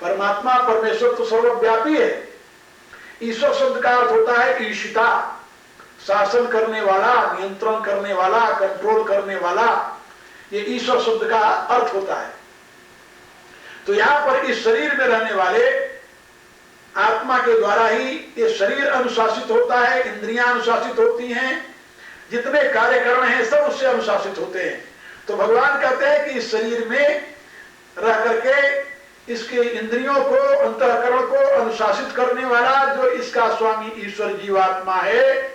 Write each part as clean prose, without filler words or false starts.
परमात्मा परमेश्वर तो सर्वव्यापी है। ईश्वर शब्द का अर्थ होता है ईशिता, शासन करने वाला, नियंत्रण करने वाला, कंट्रोल करने वाला, ये ईश्वर शब्द का अर्थ होता है। तो यहां पर इस शरीर में रहने वाले आत्मा के द्वारा ही ये शरीर अनुशासित होता है, इंद्रियां अनुशासित होती हैं, जितने कार्यकरण हैं सब उससे अनुशासित होते हैं। तो भगवान कहते हैं कि इस शरीर में रह करके इसके इंद्रियों को, अंतःकरण को अनुशासित करने वाला जो इसका स्वामी ईश्वर जीवात्मा है,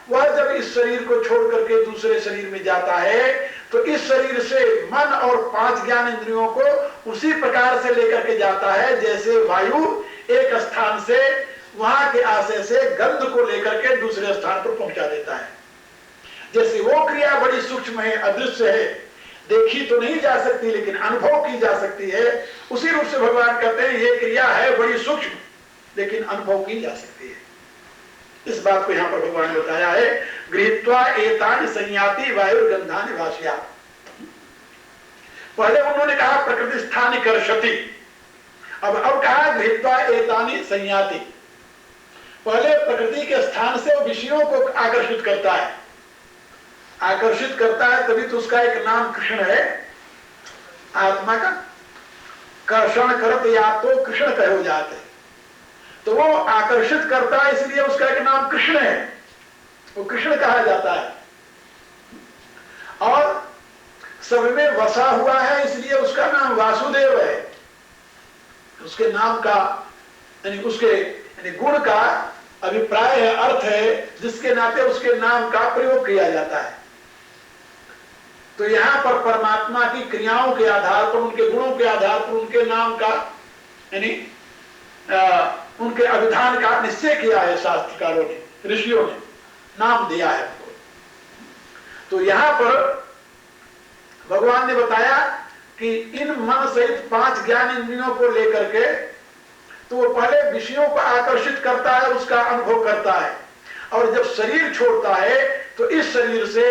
वह जब इस शरीर को छोड़ करके दूसरे शरीर में जाता है तो इस शरीर से मन और 5 ज्ञान इंद्रियों को उसी प्रकार से लेकर के जाता है जैसे वायु एक स्थान से वहां के आशय से गंध को लेकर के दूसरे स्थान पर पहुंचा देता है। जैसे वो क्रिया बड़ी सूक्ष्म है, अदृश्य है, देखी तो नहीं जा सकती लेकिन अनुभव की जा सकती है, उसी रूप से भगवान कहते हैं ये क्रिया है बड़ी सूक्ष्म लेकिन अनुभव की जा सकती है। इस बात को यहां पर भगवान ने बताया है, गृहीत्वा एतानि संयाति वायुर्गंधानि भाष्या। पहले उन्होंने कहा प्रकृति स्थानि कर्षति, अब कहा गृहीत्वा एतानि संयाति। पहले प्रकृति के स्थान से वो विषयों को आकर्षित करता है, आकर्षित करता है, तभी तो उसका एक नाम कृष्ण है आत्मा का। कर्षण करत या तो कृष्ण कहो जाते, तो वो आकर्षित करता है इसलिए उसका एक नाम कृष्ण है, वो कृष्ण कहा जाता है। और सब में वसा हुआ है इसलिए उसका नाम वासुदेव है। उसके नाम का यानी उसके गुण का अभिप्राय है, अर्थ है, जिसके नाते उसके नाम का प्रयोग किया जाता है। तो यहां पर परमात्मा की क्रियाओं के आधार पर, उनके गुणों के आधार पर उनके नाम का यानी उनके अभिधान का निश्चय किया है शास्त्रकारों ने, ऋषियों ने नाम दिया है। तो यहां पर भगवान ने बताया कि इन मन सहित 5 ज्ञान इंद्रियों को लेकर के तो वो पहले विषयों को आकर्षित करता है, उसका अनुभव करता है, और जब शरीर छोड़ता है तो इस शरीर से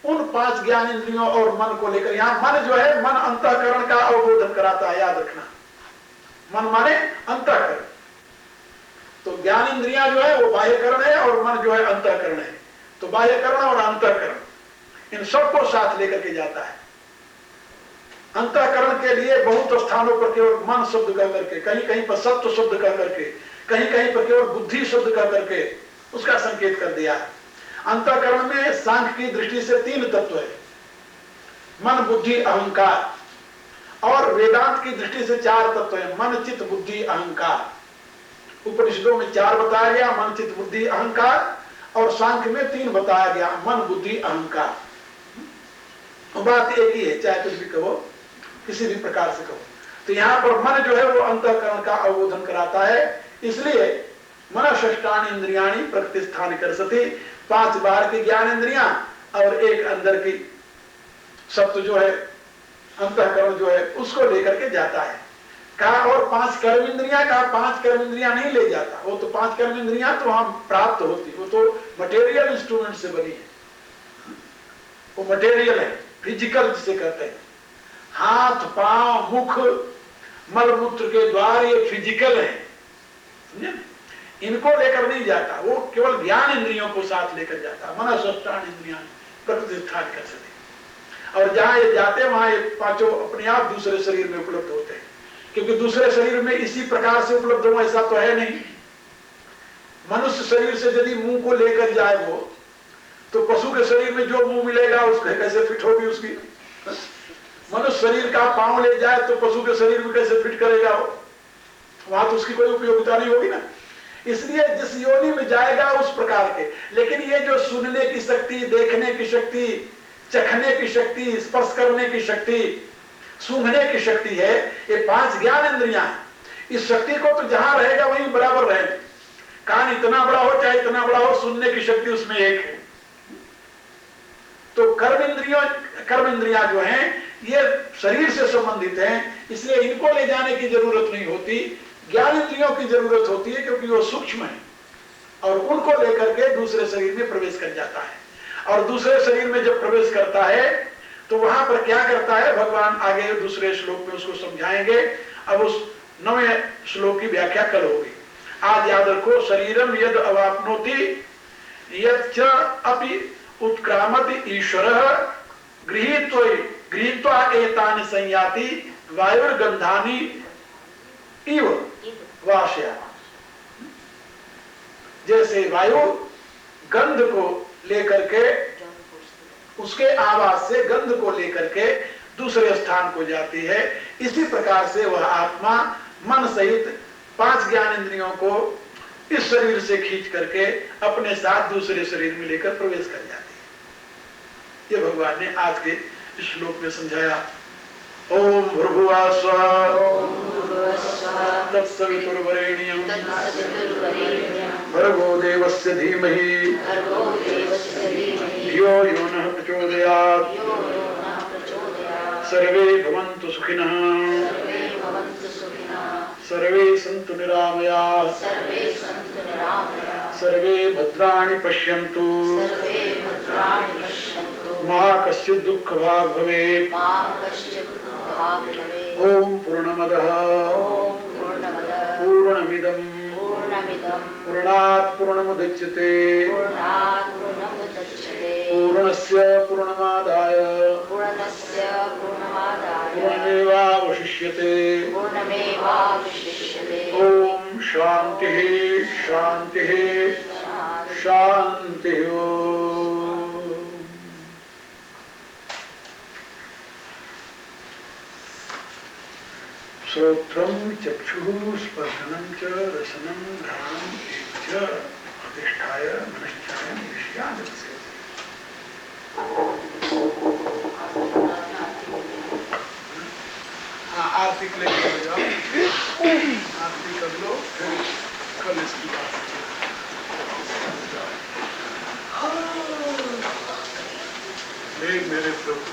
उन 5 ज्ञान इंद्रियों और मन को लेकर, यहां मन जो है मन अंतःकरण का अवबोधन कराता है, याद रखना, मन माने अंतःकरण। तो ज्ञान इंद्रियां जो है वो बाह्यकरण है और मन जो है अंतःकरण है। तो बाह्यकरण और अंतःकरण इन सबको साथ लेकर के जाता है। अंतःकरण के लिए बहुत स्थानों पर केवल मन शब्द कह करके, कहीं कहीं पर सत्व शब्द कह करके, कहीं कहीं पर केवल बुद्धि शब्द कह करके उसका संकेत कर दिया है। अंतःकरण में सांख्य की दृष्टि से 3 तत्व है, मन बुद्धि अहंकार, और वेदांत की दृष्टि से 4 तत्व है, मन चित्त बुद्धि अहंकार। उपनिषदों में 4 बताया गया, मन चित्त बुद्धि अहंकार, और सांख्य में 3 बताया गया, मन बुद्धि अहंकार। बात एक ही है, चाहे कुछ भी कहो, किसी भी प्रकार से कहो। तो यहाँ पर मन जो है वो अंतःकरण का अवबोधन कराता है, इसलिए मनःषष्ठानि इंद्रियाणि प्रकृति स्थान कर्षति, 5 बाहर की ज्ञान इंद्रियां और 1 अंदर की सत्व जो है अंतःकरण जो है उसको लेकर के जाता है। कहा और 5 कर्म इंद्रियां, कहा 5 कर्म इंद्रियां नहीं ले जाता, वो तो 5 कर्म इंद्रियां तो वहां प्राप्त होती, वो तो मटेरियल इंस्ट्रूमेंट से बनी है, वो मटेरियल है, फिजिकल जिसे कहते हैं, हाथ पांव मुख मल मूत्र के द्वार, ये फिजिकल है, समझे? इनको लेकर नहीं जाता, वो केवल ज्ञान इंद्रियों को साथ लेकर जाता। मनःषष्ठानि इंद्रियाणि प्रकृति स्थान कर्षति, और जहां ये जाते वहां ये 5 अपने आप दूसरे शरीर में उपलब्ध होते हैं, क्योंकि दूसरे शरीर में इसी प्रकार से उपलब्ध हो ऐसा तो है नहीं। मनुष्य शरीर से यदि मुंह को लेकर जाए वो, तो पशु के शरीर में जो मुंह मिलेगा उसको कैसे फिट होगी उसकी। मनुष्य शरीर का पांव ले जाए तो पशु के शरीर में कैसे फिट करेगा वो, वहां तो उसकी कोई उपयोगिता नहीं होगी ना। इसलिए जिस योनि में जाएगा उस प्रकार के। लेकिन ये जो सुनने की शक्ति, देखने की शक्ति, चखने की शक्ति, स्पर्श करने की शक्ति, सूंघने की शक्ति है, ये 5 ज्ञान इंद्रियां हैं। इस शक्ति को तो जहां रहेगा वहीं बराबर रहेगा। कान इतना बड़ा हो चाहे इतना बड़ा हो, सुनने की शक्ति उसमें एक है। तो कर्म इंद्रियां जो हैं ये शरीर से संबंधित हैं, इसलिए इनको ले जाने की जरूरत नहीं होती, ज्ञान इंद्रियों की जरूरत होती है, क्योंकि वो सूक्ष्म है और उनको लेकर के दूसरे शरीर में प्रवेश कर जाता है। और दूसरे शरीर में जब प्रवेश करता है तो वहां पर क्या करता है भगवान आगे दूसरे श्लोक में उसको समझाएंगे। अब उस 9वें श्लोक की व्याख्या कल होगी। आज याद रखो, शरीरम यद अवाप्नोति यच्च अपि उत्क्रामति ईश्वरः गृहीत्वा एतानि संयाति वायुर्गंधानि इव वाशयामास। जैसे वायु गंध को लेकर के, उसके आवाज से गंध को लेकर के दूसरे स्थान को जाती है, इसी प्रकार से वह आत्मा मन सहित 5 ज्ञान इंद्रियों को इस शरीर से खींच करके अपने साथ दूसरे शरीर में लेकर प्रवेश कर जाती है। ये भगवान ने आज के श्लोक में समझाया। ओम भृगुवः स्वः तत्सवितुर्वरेण्यं भर्गो देवस्य धीमहि धियो यो नः प्रचोदयात्। सर्वे भवन्तु सुखिनः सर्वे सन्तु निरामयाः सर्वे भद्राणि पश्यन्तु मा कश्चित् दुःखभाग् भवेत्। ओम पूर्णमदः पूर्णमिदं पूर्णात् पूर्णमुदच्यते पूर्णस्य पूर्णमादाय पूर्णमेवावशिष्यते। ओम शांतिः शांतिः शांतिः। श्रोत्रं चक्षुः स्पर्शनं च रसनं घ्राणं च अधिष्ठाय मनश्चायं विषयादस्य। आरती के लिए हो जाओ, आरती कर लो, फिर कल इसकी बात। मेरे प्रभु